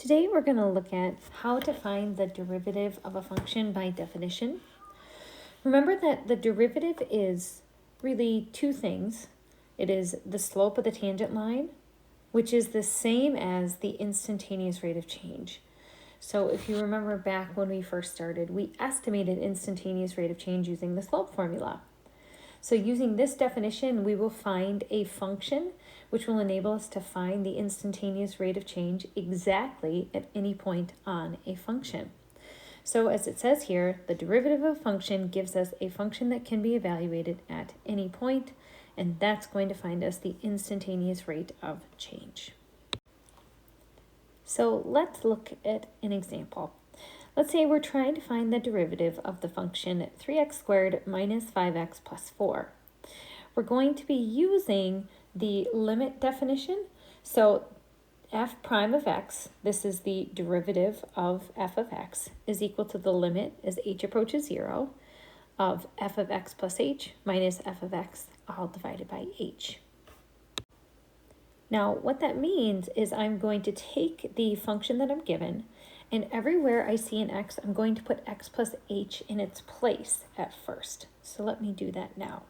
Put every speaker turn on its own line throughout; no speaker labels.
Today we're going to look at how to find the derivative of a function by definition. Remember that the derivative is really two things. It is the slope of the tangent line, which is the same as the instantaneous rate of change. So if you remember back when we first started, we estimated instantaneous rate of change using the slope formula. So using this definition, we will find a function which will enable us to find the instantaneous rate of change exactly at any point on a function. So as it says here, the derivative of a function gives us a function that can be evaluated at any point, and that's going to find us the instantaneous rate of change. So let's look at an example. Let's say we're trying to find the derivative of the function 3x squared minus 5x plus 4. We're going to be using the limit definition. So f prime of x, this is the derivative of f of x, is equal to the limit as h approaches 0 of f of x plus h minus f of x all divided by h. Now what that means is I'm going to take the function that I'm given, and everywhere I see an x, I'm going to put x plus h in its place at first. So let me do that now.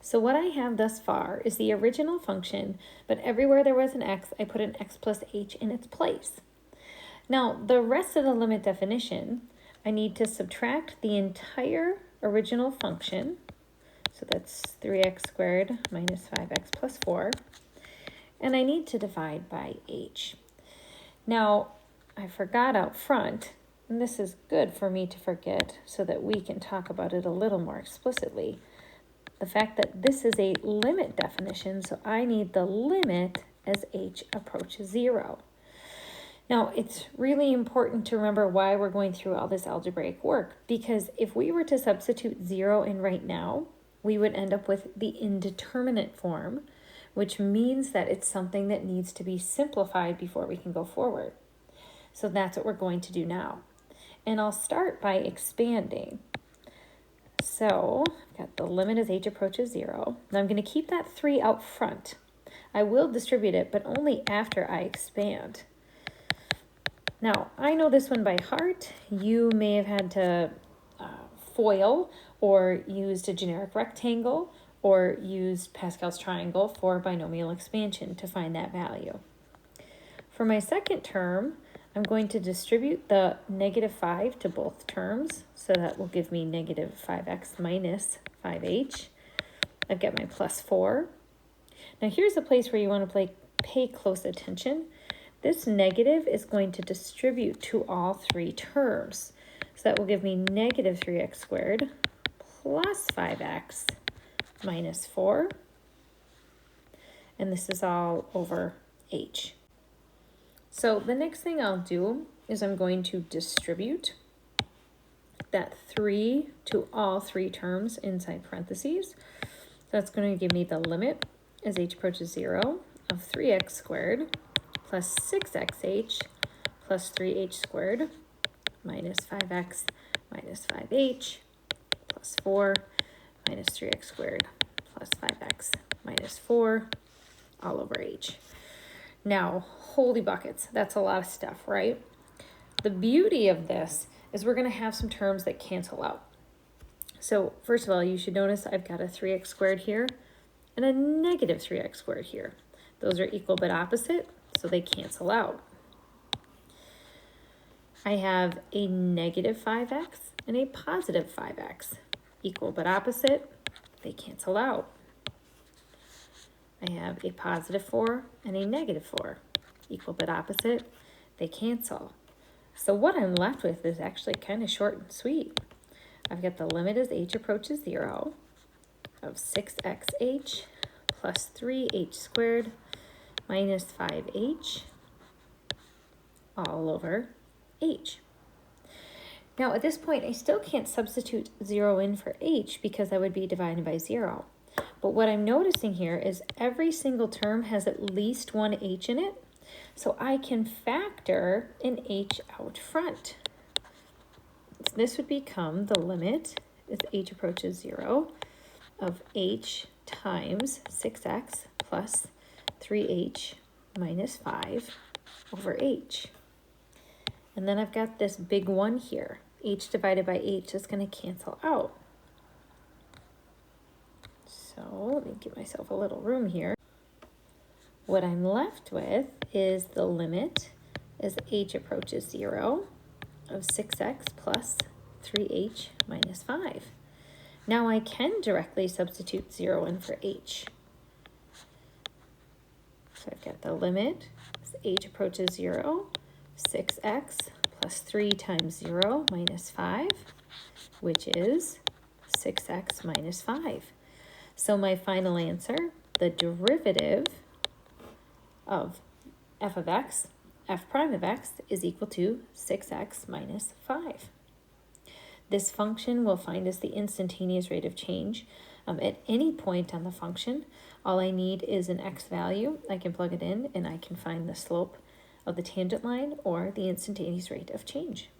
So what I have thus far is the original function, but everywhere there was an x, I put an x plus h in its place. Now, the rest of the limit definition, I need to subtract the entire original function. So that's 3x squared minus 5x plus 4. And I need to divide by h. Now, I forgot out front, and this is good for me to forget so that we can talk about it a little more explicitly, the fact that this is a limit definition, so I need the limit as h approaches 0. Now, it's really important to remember why we're going through all this algebraic work, because if we were to substitute 0 in right now, we would end up with the indeterminate form, which means that it's something that needs to be simplified before we can go forward. So that's what we're going to do now. And I'll start by expanding. So I've got the limit as h approaches 0. Now I'm going to keep that 3 out front. I will distribute it, but only after I expand. Now, I know this one by heart. You may have had to FOIL or used a generic rectangle or used Pascal's triangle for binomial expansion to find that value. For my second term, I'm going to distribute the negative 5 to both terms, so that will give me negative 5x minus 5h. I've got my plus 4. Now here's a place where you want to pay close attention. This negative is going to distribute to all three terms. So that will give me negative 3x squared plus 5x minus 4. And this is all over h. So the next thing I'll do is I'm going to distribute that 3 to all three terms inside parentheses. So that's going to give me the limit as h approaches 0 of 3x squared plus 6xh plus 3h squared minus 5x minus 5h plus 4 minus 3x squared plus 5x minus 4 all over h. Now, holy buckets, that's a lot of stuff, right? The beauty of this is we're going to have some terms that cancel out. So first of all, you should notice I've got a 3x squared here and a negative 3x squared here. Those are equal but opposite, so they cancel out. I have a negative 5x and a positive 5x. Equal but opposite, they cancel out. I have a positive 4 and a negative 4. Equal but opposite, they cancel. So what I'm left with is actually kind of short and sweet. I've got the limit as h approaches 0 of 6xh plus 3h squared minus 5h all over h. Now at this point, I still can't substitute 0 in for h because I would be divided by 0. But what I'm noticing here is every single term has at least one h in it, so I can factor an h out front. So this would become the limit as h approaches 0 of h times 6x plus 3h minus 5 over h. And then I've got this big 1 here. H divided by h is going to cancel out. So let me give myself a little room here. What I'm left with is the limit as h approaches 0 of 6x plus 3h minus 5. Now I can directly substitute 0 in for h. So I've got the limit as h approaches 0, 6x plus 3 times 0 minus 5, which is 6x minus 5. So my final answer, the derivative of f of x, f prime of x, is equal to 6x minus 5. This function will find us the instantaneous rate of change at any point on the function. All I need is an x value. I can plug it in and I can find the slope of the tangent line or the instantaneous rate of change.